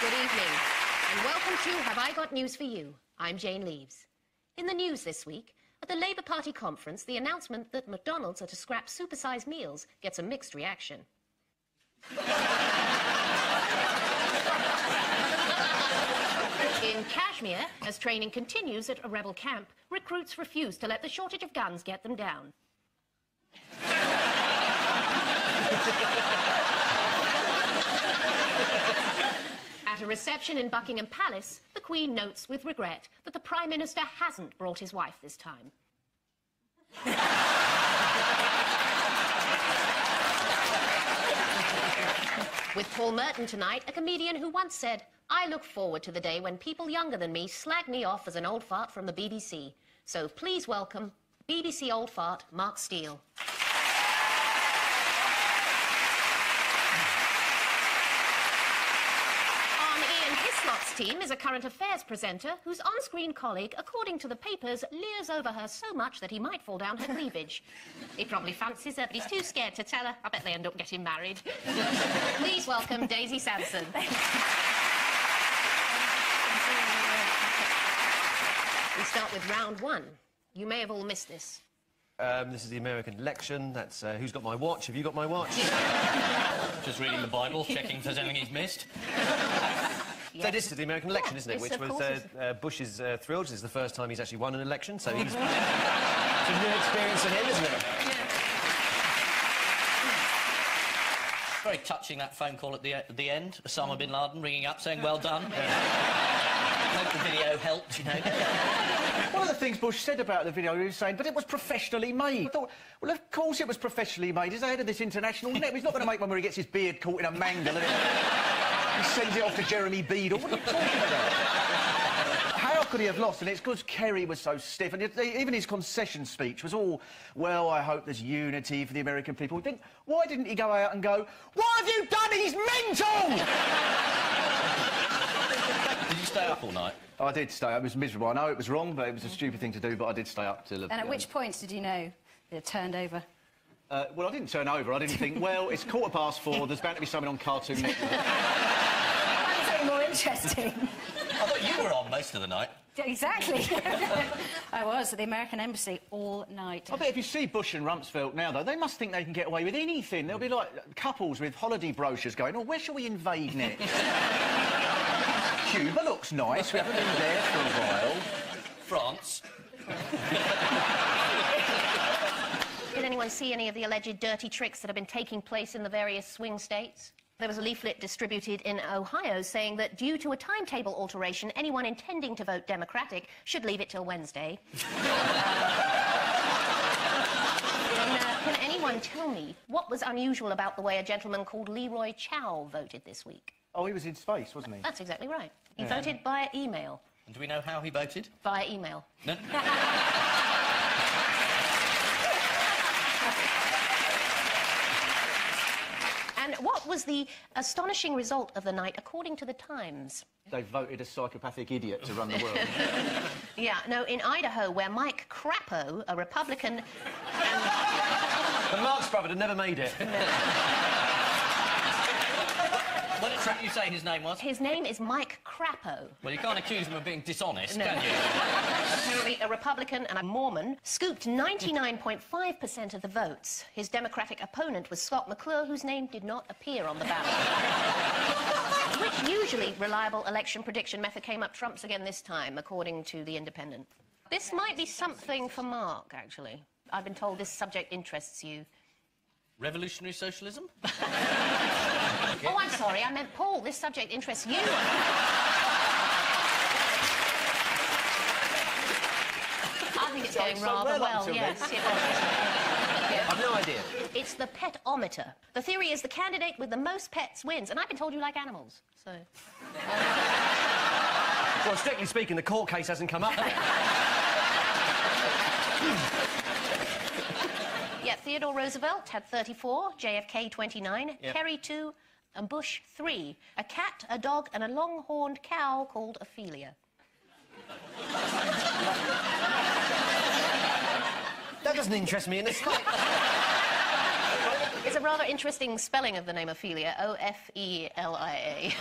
Good evening, and welcome to Have I Got News for You? I'm Jane Leeves. In the news this week, at the Labour Party conference, the announcement that McDonald's are to scrap supersized meals gets a mixed reaction. In Kashmir, as training continues at a rebel camp, recruits refuse to let the shortage of guns get them down. At a reception in Buckingham Palace, the Queen notes with regret that the Prime Minister hasn't brought his wife this time. With Paul Merton tonight, a comedian who once said, "I look forward to the day when people younger than me slag me off as an old fart from the BBC." So please welcome BBC old fart Mark Steele. Hislop's team is a current affairs presenter whose on-screen colleague, according to the papers, leers over her so much that he might fall down her cleavage. He probably fancies her, but he's too scared to tell her. I bet they end up getting married. Please welcome Daisy Sampson. We start with round one. You may have all missed this. This is the American election. That's who's got my watch? Have you got my watch? Just reading the Bible, checking if there's anything he's missed. Yes. So this is the American election, isn't it? Which was Bush is thrilled. This is the first time he's actually won an election, so he's... It's a new experience for him, isn't it? Yeah. Very touching, that phone call at the end. Osama bin Laden ringing up saying, "Well done." Hope the video helped, you know. One of the things Bush said about the video, he was saying, but it was professionally made. I thought, well, of course it was professionally made. He's the head of this international net. He's not going to make one where he gets his beard caught in a mangle and he sends it off to Jeremy Beadle. What are you talking about? How could he have lost? And it's because Kerry was so stiff. And even his concession speech was all, well, I hope there's unity for the American people. We think, why didn't he go out and go, what have you done? He's mental! Did you stay up all night? I did stay up. It was miserable. I know it was wrong, but it was a stupid thing to do, but I did stay up till... And at which point did you know that it turned over? Well, I didn't turn over. I didn't think, well, it's 4:15, there's bound to be something on Cartoon Network. That's something more interesting. I thought you were on most of the night. Exactly. I was at the American Embassy all night. I bet if you see Bush and Rumsfeld now, though, they must think they can get away with anything. There'll be, like, couples with holiday brochures going, oh, where shall we invade next? Cuba looks nice. We haven't been there for a while. France. Did anyone see any of the alleged dirty tricks that have been taking place in the various swing states? There was a leaflet distributed in Ohio saying that due to a timetable alteration, anyone intending to vote Democratic should leave it till Wednesday. Can anyone tell me what was unusual about the way a gentleman called Leroy Chow voted this week? Oh, he was in space, wasn't he? That's exactly right. He voted via email. And do we know how he voted? Via email. No? And what was the astonishing result of the night, according to the Times? They voted a psychopathic idiot to run the world. Yeah, no, in Idaho, where Mike Crapo, a Republican... The Marx brother had never made it. What did you say his name was? His name is Mike Crapo. Well, you can't accuse him of being dishonest, No. can you? Apparently, a Republican and a Mormon scooped 99.5% of the votes. His Democratic opponent was Scott McClure, whose name did not appear on the ballot. Which usually reliable election prediction method came up trumps again this time, according to The Independent. This might be something for Mark, actually. I've been told this subject interests you. Revolutionary socialism? Oh, I'm sorry, I meant Paul. This subject interests you. I think it's going rather well, yes. Yeah. I've no idea. It's the pet-ometer. The theory is the candidate with the most pets wins, and I've been told you like animals, so... Well, strictly speaking, the court case hasn't come up yet. Yeah, Theodore Roosevelt had 34, JFK 29, Yep. Kerry 2, and Bush 3. A cat, a dog, and a long-horned cow called Ophelia. That doesn't interest me in the slightest. There's a rather interesting spelling of the name Ophelia, O-F-E-L-I-A.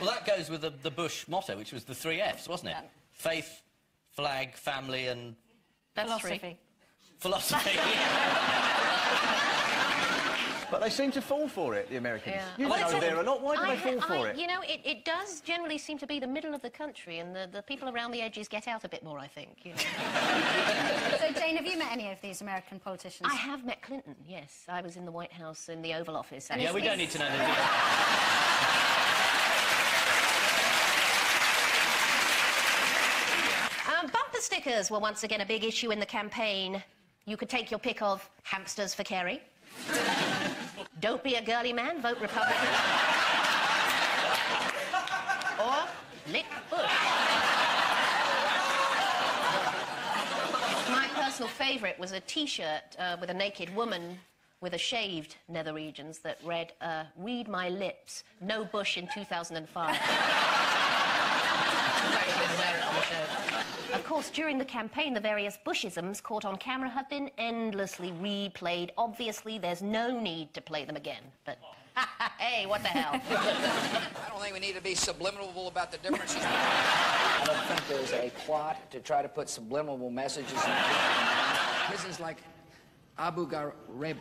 Well, that goes with the Bush motto, which was the 3 Fs, wasn't it? Faith, flag, family and... That's philosophy. Philosophy. But they seem to fall for it, the Americans. Yeah. You know there a lot. Why do they fall for it? You know, it does generally seem to be the middle of the country, and the people around the edges get out a bit more, I think. You know. So, Jane, have you met any of these American politicians? I have met Clinton, yes. I was in the White House in the Oval Office. And Yeah, we don't need to know the details. Bumper stickers were once again a big issue in the campaign. You could take your pick of hamsters for Kerry. Don't be a girly man, vote Republican. Or lick Bush. My personal favourite was a T-shirt with a naked woman with a shaved nether regions that read, read my lips, no Bush in 2005. Of course, during the campaign, the various Bushisms caught on camera have been endlessly replayed. Obviously, there's no need to play them again, but hey, what the hell? I don't think we need to be subliminal about the differences. I don't think there's a plot to try to put subliminal messages in. This is like Abu Ghraib.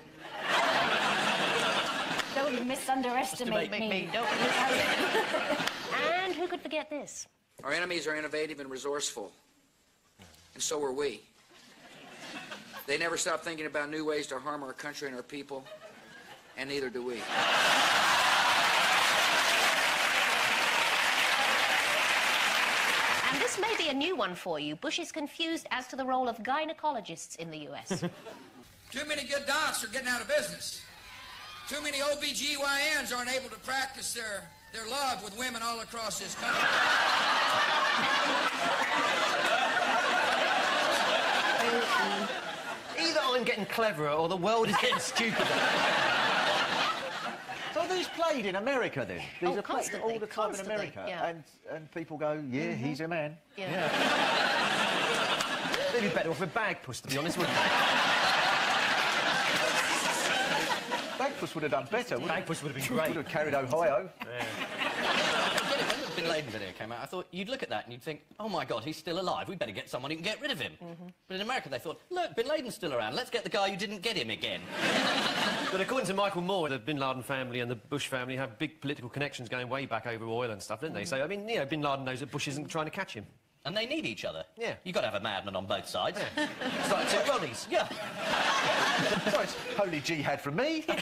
Don't misunderestimate me. Don't And who could forget this? Our enemies are innovative and resourceful, and so are we. They never stop thinking about new ways to harm our country and our people, and neither do we. And this may be a new one for you. Bush is confused as to the role of gynecologists in the U.S. Too many good docs are getting out of business. Too many OBGYNs aren't able to practice their love with women all across this country. Either I'm getting cleverer or the world is getting stupider. So are these played in America, then? These are played constantly, all the time in constantly, America? yeah. And people go, yeah, he's a man. Yeah. They'd be better off with Bagpuss, to be honest, wouldn't they? Bagpuss would have done better, wouldn't he? Bagpuss would have been great. Would have carried Ohio. When the Bin Laden video came out, I thought you'd look at that and you'd think, oh my God, he's still alive. We better get someone who can get rid of him. But in America, they thought, look, Bin Laden's still around. Let's get the guy who didn't get him again. But according to Michael Moore, the Bin Laden family and the Bush family have big political connections going way back over oil and stuff, don't they? So, I mean, you know, Bin Laden knows that Bush isn't trying to catch him. And they need each other. Yeah. You've got to have a madman on both sides. Yeah. It's like two Ronnies. Yeah. So it's holy jihad from me. Also,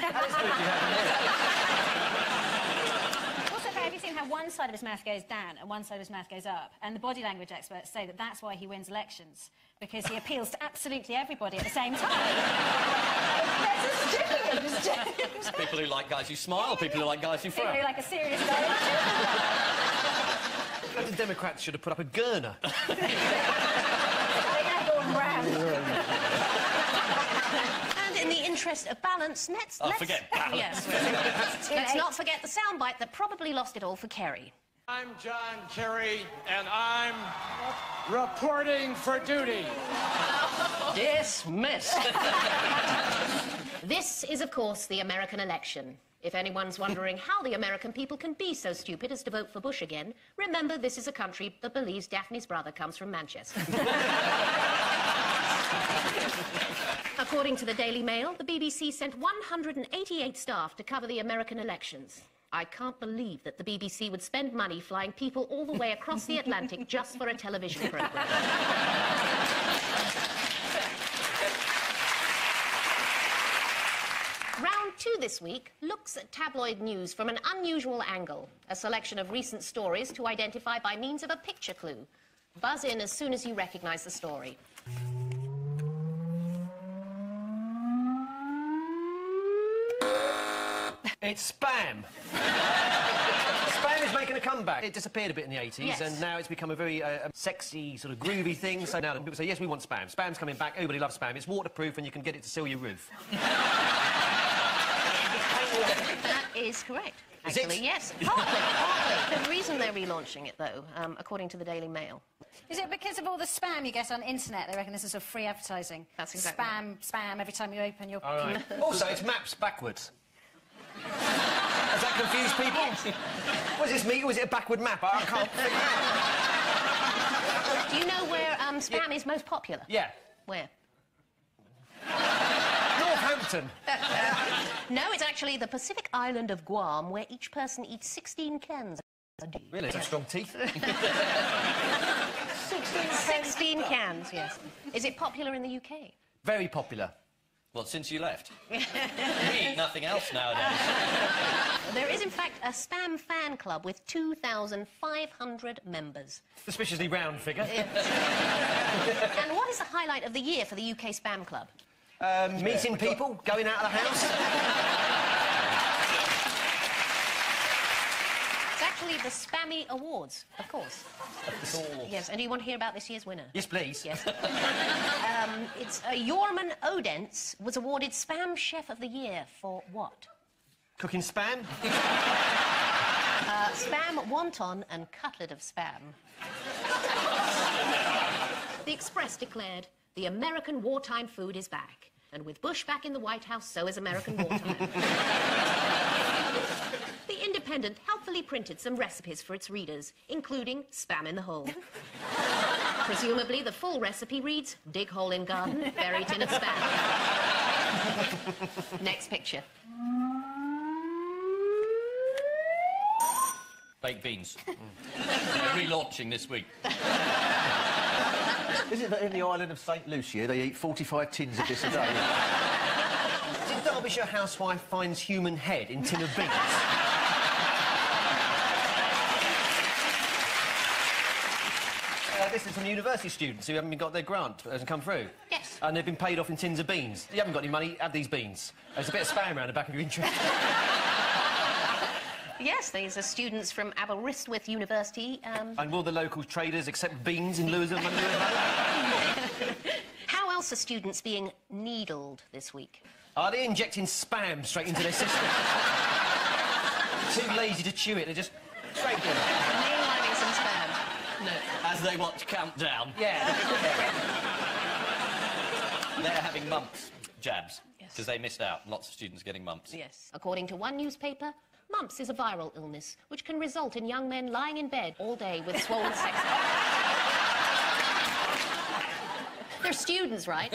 have you seen how one side of his mouth goes down and one side of his mouth goes up? And the body language experts say that that's why he wins elections, because he appeals to absolutely everybody at the same time. That's James. People who like guys who smile, people who like guys who frown. Really like a serious guy. The Democrats should have put up a gurner. And in the interest of balance, let's... Forget balance. Yes, let's not forget the soundbite that probably lost it all for Kerry. I'm John Kerry, and I'm reporting for duty. Dismissed. This is, of course, the American election. If anyone's wondering how the American people can be so stupid as to vote for Bush again, remember this is a country that believes Daphne's brother comes from Manchester. According to the Daily Mail, the BBC sent 188 staff to cover the American elections. I can't believe that the BBC would spend money flying people all the way across the Atlantic just for a television programme. Round 2 this week looks at tabloid news from an unusual angle. A selection of recent stories to identify by means of a picture clue. Buzz in as soon as you recognise the story. It's spam. Spam is making a comeback. It disappeared a bit in the 80s, Yes. and now it's become a very sexy, sort of groovy thing. So now people say, yes, we want spam. Spam's coming back. Everybody loves spam. It's waterproof, and you can get it to seal your roof. That is is correct. Is it? Actually, yes. Partly. The reason they're relaunching it, though, according to the Daily Mail. Is it because of all the spam you get on internet? They reckon this is sort of free advertising. That's exactly Spam every time you open your... All right. Also, it's maps backwards. Does that confuse people? Was this me or was it a backward map? I can't figure it out. Do you know where spam is most popular? Yeah. Where? Northampton. No, it's actually the Pacific island of Guam, where each person eats 16 cans a day. Really? That's strong teeth. 16 cans, yes. Is it popular in the UK? Very popular. Well, since you left. We eat nothing else nowadays. There is, in fact, a spam fan club with 2,500 members. Suspiciously round figure. And what is the highlight of the year for the UK spam club? Meeting people, going out of the house. It's actually the Spammy Awards, of course. Yes, and do you want to hear about this year's winner? Yes, please. Yes. It's Yorman Odence was awarded Spam Chef of the Year for what? Cooking spam? Spam wonton and cutlet of spam. The Express declared, the American wartime food is back. And with Bush back in the White House, so is American wartime. The Independent helpfully printed some recipes for its readers, including spam in the hole. Presumably, the full recipe reads, dig hole in garden, bury tin of spam. Next picture. Baked beans. They're relaunching this week. Is it that in the island of St Lucia they eat 45 tins of this a day? Did Derbyshire housewife finds human head in tin of beans? This is from university students who haven't got their grant, hasn't come through. Yes. And they've been paid off in tins of beans. You haven't got any money, have these beans. There's a bit of spam around the back of your interest. Yes, these are students from Aberystwyth University. And will the local traders accept beans in lieu of money? How else are students being needled this week? Are they injecting spam straight into their system? Too lazy to chew it, they're just straight in. Mainlining some spam. No. As they watch Countdown. Yeah. They're having mumps jabs. Yes. Because they missed out. Lots of students getting mumps. Yes. According to one newspaper, mumps is a viral illness which can result in young men lying in bed all day with swollen sex. They're students, right?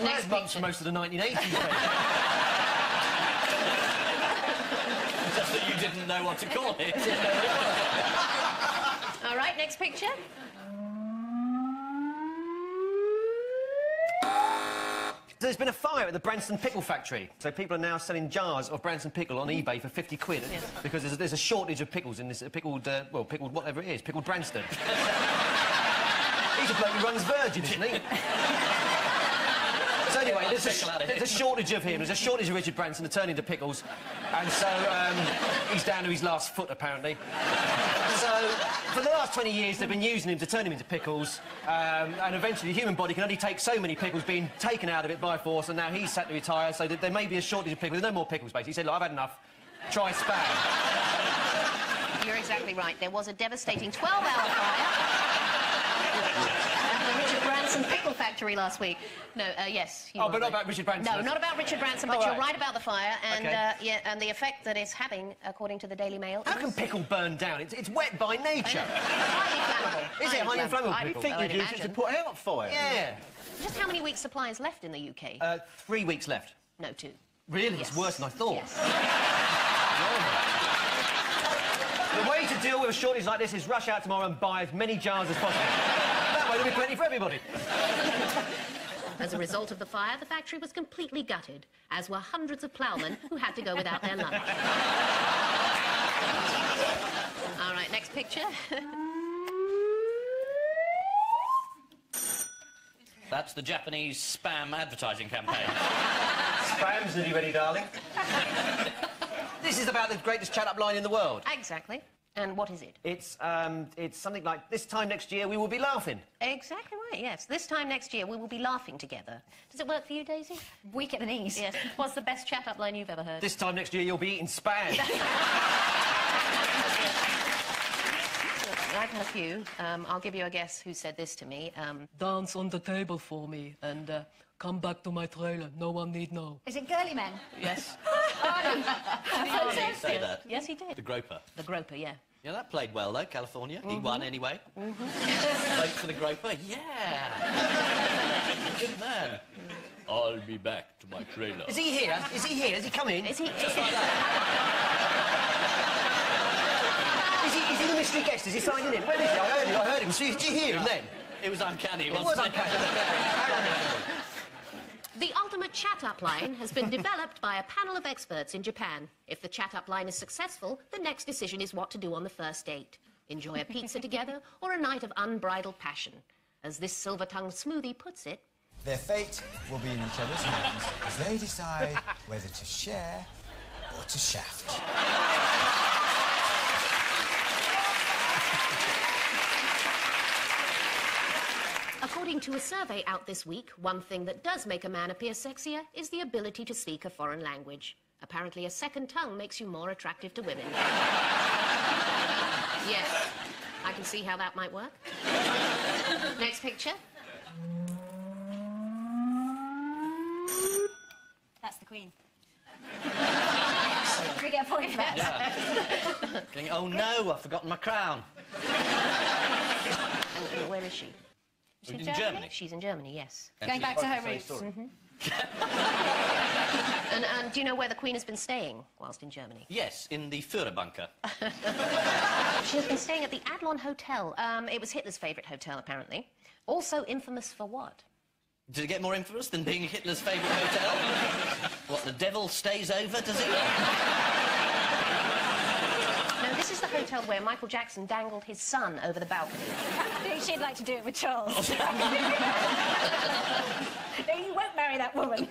Next mumps for most of the 1980s. Just that you didn't know what to call it. All right, next picture. There's been a fire at the Branston Pickle Factory, so people are now selling jars of Branston pickle on eBay for 50 quid because there's a shortage of pickles in this pickled whatever it is, pickled Branston. He's a bloke who runs Virgin, isn't he? So anyway, there's a shortage of him. There's a shortage of Richard Branson to turn into pickles, and so he's down to his last foot apparently. So for the last 20 years they've been using him to turn him into pickles, and eventually the human body can only take so many pickles being taken out of it by force, and now he's had to retire, so that there may be a shortage of pickles. There's no more pickles, basically. He said, look, I've had enough. Try spam. You're exactly right. There was a devastating 12-hour fire at the Richard Branson Pickle Factory last week. No, yes. Oh, but not about Richard Branson. No, not about Richard Branson, but you're right about the fire and, Okay. and the effect that it's having, according to the Daily Mail. How can pickle burn down? It's wet by nature. Highly flammable. Is it highly inflammable I pickle? think would you'd use it to imagine. put out fire. Yeah. Just how many weeks' supply is left in the UK? 3 weeks left. No, 2. Really? Yes. It's worse than I thought. Yes. The way to deal with a shortage like this is rush out tomorrow and buy as many jars as possible. That way there'll be plenty for everybody. As a result of the fire, the factory was completely gutted, as were hundreds of ploughmen who had to go without their lunch. All right, next picture. That's the Japanese spam advertising campaign. Spam's nearly ready, darling. This is about the greatest chat-up line in the world. Exactly. And what is it? It's something like, this time next year we will be laughing. Exactly right, yes. This time next year we will be laughing together. Does it work for you, Daisy? Weak at the knees. Yes. What's the best chat-up line you've ever heard? This time next year you'll be eating spam. I've had a few. I'll give you a guess who said this to me. Dance on the table for me and come back to my trailer. No one need know. Is it Girly Men? Yes. Say that. Yes, he did. The Groper. The Groper, yeah. Yeah, that played well, though, California. He won anyway. Vote for the Groper, yeah! Good man. I'll be back to my trailer. Is he here? Is he here? Has he come in? Is he... Just like that. Is he the mystery guest? Is he signing in? Where is he? I heard him. Did you hear him then? It was uncanny, It wasn't was it? uncanny. The ultimate chat-up line has been developed by a panel of experts in Japan. If the chat-up line is successful, the next decision is what to do on the first date. Enjoy a pizza together or a night of unbridled passion. As this silver-tongued smoothie puts it... Their fate will be in each other's hands as they decide whether to share or to shaft. According to a survey out this week, one thing that does make a man appear sexier is the ability to speak a foreign language. Apparently, a second tongue makes you more attractive to women. Yes, I can see how that might work. Next picture. That's the Queen. We get a point for that. Yeah. Thinking, oh no, I've forgotten my crown. And where is she? In Germany. She's in Germany, yes. Going back to her roots. And do you know where the Queen has been staying whilst in Germany? Yes, in the Führerbunker. She has been staying at the Adlon Hotel. It was Hitler's favourite hotel, apparently. Also infamous for what? Did it get more infamous than being Hitler's favourite hotel? What, the devil stays over, does it? No, this is the hotel where Michael Jackson dangled his son over the balcony. I think she'd like to do it with Charles. No, you won't marry that woman.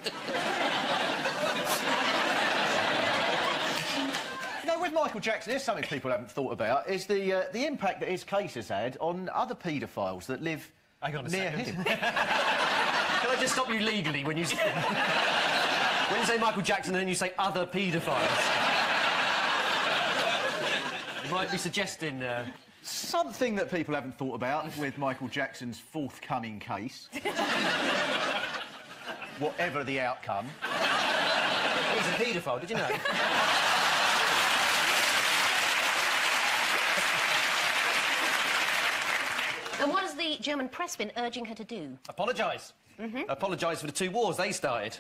You know, with Michael Jackson, there's something people haven't thought about, is the impact that his case has had on other paedophiles that live near him. Can I just stop you legally when you... when you say Michael Jackson and then you say other paedophiles? You might be suggesting... Something that people haven't thought about with Michael Jackson's forthcoming case. Whatever the outcome. He's a paedophile, did you know? And what has the German press been urging her to do? Apologise. Apologise for the 2 wars they started.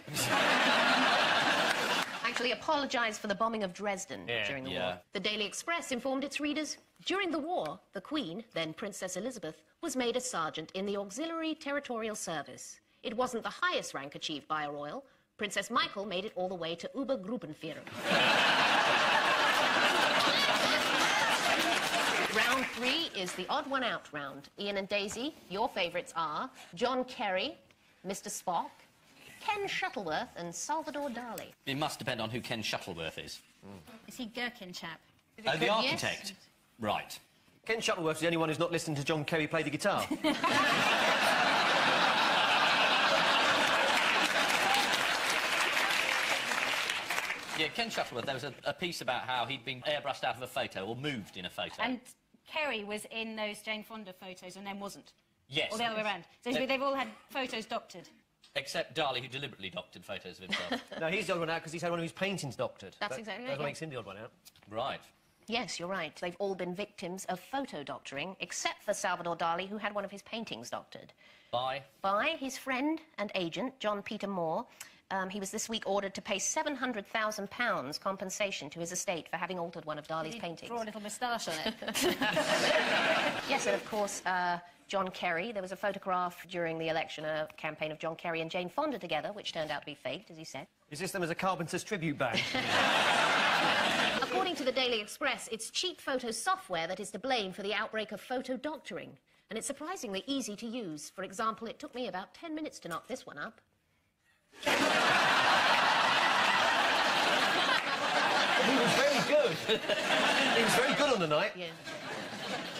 Actually apologise for the bombing of Dresden during the war. The Daily Express informed its readers, during the war, the Queen, then Princess Elizabeth, was made a sergeant in the Auxiliary Territorial Service. It wasn't the highest rank achieved by a royal. Princess Michael made it all the way to Obergruppenführer. Round 3 is the odd one out round. Ian and Daisy, your favourites are John Kerry, Mr. Spock, Ken Shuttleworth and Salvador Dali. It must depend on who Ken Shuttleworth is. Is he Gherkin chap? Oh, the architect. Right. Ken Shuttleworth's the only one who's not listened to John Kerry play the guitar. Yeah, Ken Shuttleworth, there was a piece about how he'd been airbrushed out of a photo or moved in a photo. And Kerry was in those Jane Fonda photos and then wasn't. Yes. Or the other way around. So they've all had photos doctored. Except Dali, who deliberately doctored photos of himself. No, he's the odd one out because he's had one of his paintings doctored. That's exactly right, That's what yeah. makes him the odd one out. Right. Yes, you're right. They've all been victims of photo doctoring, except for Salvador Dali, who had one of his paintings doctored. By his friend and agent, John Peter Moore. He was this week ordered to pay £700,000 compensation to his estate for having altered one of Dali's paintings. Draw a little moustache on it. Yes, and of course, John Kerry. There was a photograph during the election campaign of John Kerry and Jane Fonda together, which turned out to be faked, as he said. Is this them as a Carpenter's tribute band? According to the Daily Express, it's cheap photo software that is to blame for the outbreak of photo doctoring. And it's surprisingly easy to use. For example, it took me about 10 minutes to knock this one up. He was very good. He was very good on the night. Yeah.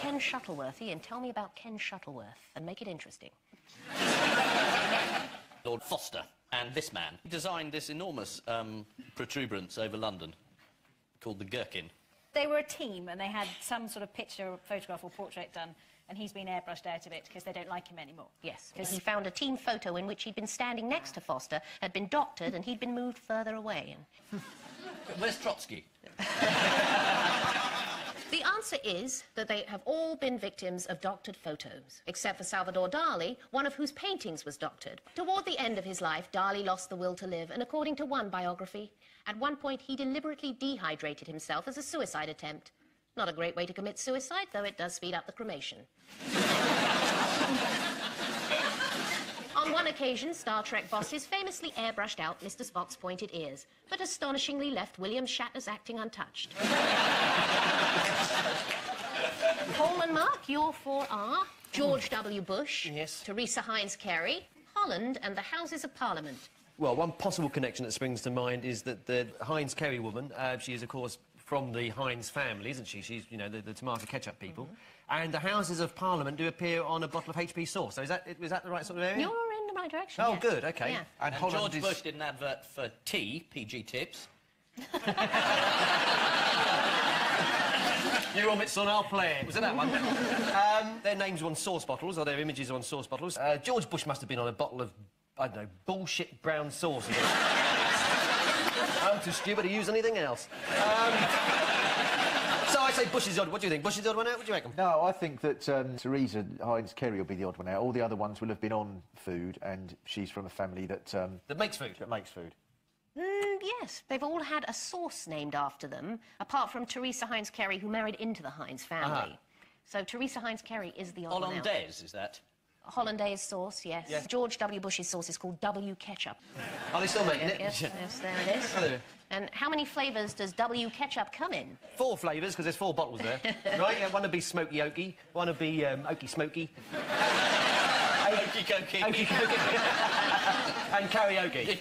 Ken Shuttleworth, Ian, tell me about Ken Shuttleworth and make it interesting. Lord Foster and this man designed this enormous protuberance over London called the Gherkin. They were a team and they had some sort of picture, photograph or portrait done, and he's been airbrushed out of it because they don't like him anymore. Yes, because he found a team photo in which he'd been standing next to Foster, had been doctored, and he'd been moved further away. And... Where's Trotsky? The answer is that they have all been victims of doctored photos, except for Salvador Dali, one of whose paintings was doctored. Toward the end of his life, Dali lost the will to live, and according to one biography, at one point he deliberately dehydrated himself as a suicide attempt. Not a great way to commit suicide, though it does speed up the cremation. On one occasion, Star Trek bosses famously airbrushed out Mr. Spock's pointed ears, but astonishingly left William Shatner's acting untouched. Paul and Mark, your four are George W. Bush, yes. Teresa Heinz Kerry, Holland, and the Houses of Parliament. Well, one possible connection that springs to mind is that the Heinz Kerry woman, she is, of course, from the Heinz family, isn't she? She's, you know, the tomato ketchup people. And the Houses of Parliament do appear on a bottle of HP sauce. So is that the right sort of area? You're in the right direction, Oh, yes. good, OK. Yeah. And George Bush did an advert for tea, PG Tips. You omit son, I'll play it. Was it that one? Their names are on sauce bottles, or their images are on sauce bottles. George Bush must have been on a bottle of, I don't know, bullshit brown sauce. I'm too stupid to use anything else. So I say Bush is the odd. What do you think? Bush is the odd one out? What do you reckon? No, I think that Teresa Heinz Kerry will be the odd one out. All the other ones will have been on food, and she's from a family that... that makes food? That makes food. Yes, they've all had a sauce named after them, apart from Teresa Heinz Kerry, who married into the Heinz family. So Teresa Heinz Kerry is the odd one out. Hollandaise, is that? Hollandaise sauce, yes. Yes. George W. Bush's sauce is called W ketchup. Are they still making it? Yes, yes, there it is. Hello. And how many flavours does W ketchup come in? 4 flavours, because there's 4 bottles there. Right? Yeah, one would be smoky oaky, one would be oaky smoky. Okie dokie. Oaky cookie. And karaoke.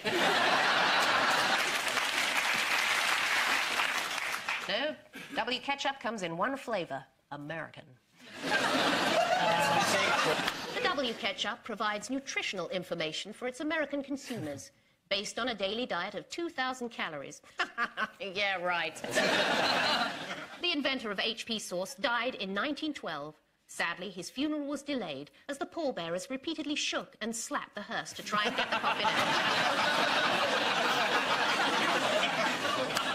No, W ketchup comes in 1 flavour, American. The W ketchup provides nutritional information for its American consumers, based on a daily diet of 2,000 calories. Yeah, right. The inventor of HP sauce died in 1912. Sadly, his funeral was delayed as the pallbearers repeatedly shook and slapped the hearse to try and get the coffin out.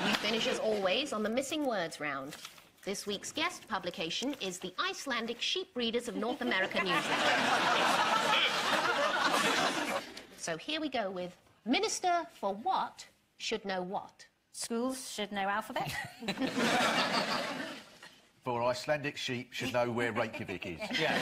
We finish, as always, on the missing words round. This week's guest publication is the Icelandic Sheep Breeders of North America newsletter. So here we go with Minister for what should know what? Schools should know alphabet. For Icelandic sheep should know where Reykjavik is. Yeah.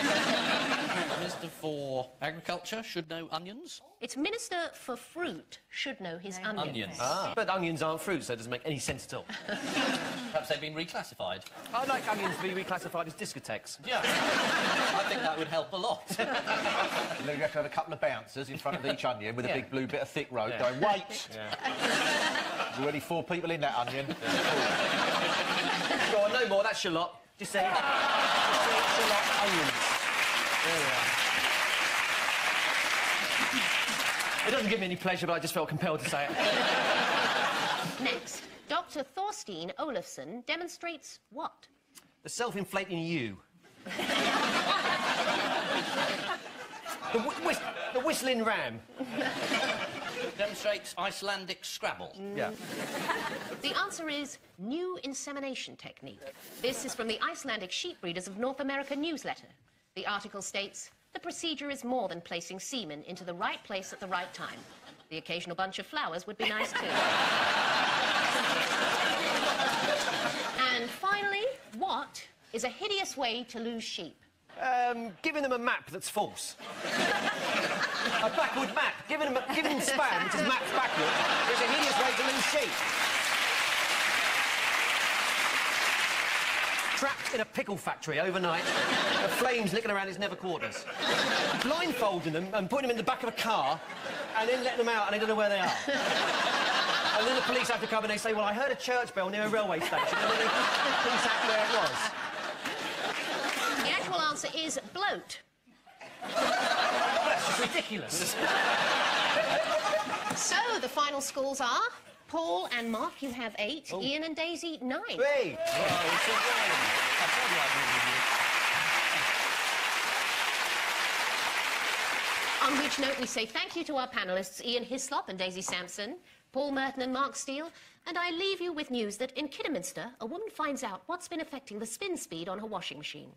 Minister for Agriculture should know onions. It's Minister for Fruit should know his onions. Onions. But onions aren't fruit, so it doesn't make any sense at all. Perhaps they've been reclassified. I'd like onions to be reclassified as discotheques. Yeah. I think that would help a lot. You have to have a couple of bouncers in front of each onion with a big blue bit of thick rope going, wait! There's already 4 people in that onion. Go on, no more, that's shallot. Just say shallot onions. There we are. It doesn't give me any pleasure, but I just felt compelled to say it. Next, Dr. Thorstein Olafsson demonstrates what? The self-inflating U. the whistling ram. Demonstrates Icelandic Scrabble. Yeah. The answer is new insemination technique. This is from the Icelandic Sheep Breeders of North America newsletter. The article states, the procedure is more than placing semen into the right place at the right time. The occasional bunch of flowers would be nice too. And finally, what is a hideous way to lose sheep? Giving them a map that's false. A backward map. Giving them spam, which is mapped backward, is a hideous way to lose sheep. Trapped in a pickle factory overnight, the flames licking around his nether quarters. Blindfolding them and putting them in the back of a car, and then letting them out, and they don't know where they are. And then the police have to come and they say, well, I heard a church bell near a railway station. And then the police act where it was. The actual answer is bloat. That's just ridiculous. So, the final scores are... Paul and Mark, you have 8. Oh. Ian and Daisy, 9. 3. On which note, we say thank you to our panellists, Ian Hislop and Daisy Sampson, Paul Merton and Mark Steele, and I leave you with news that in Kidderminster, a woman finds out what's been affecting the spin speed on her washing machine.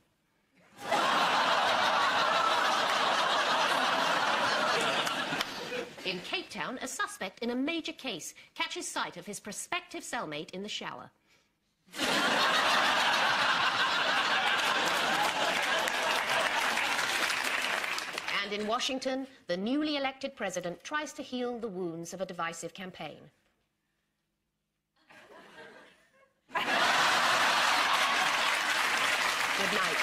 In Cape Town, a suspect in a major case catches sight of his prospective cellmate in the shower. And in Washington, the newly elected president tries to heal the wounds of a divisive campaign. Good night.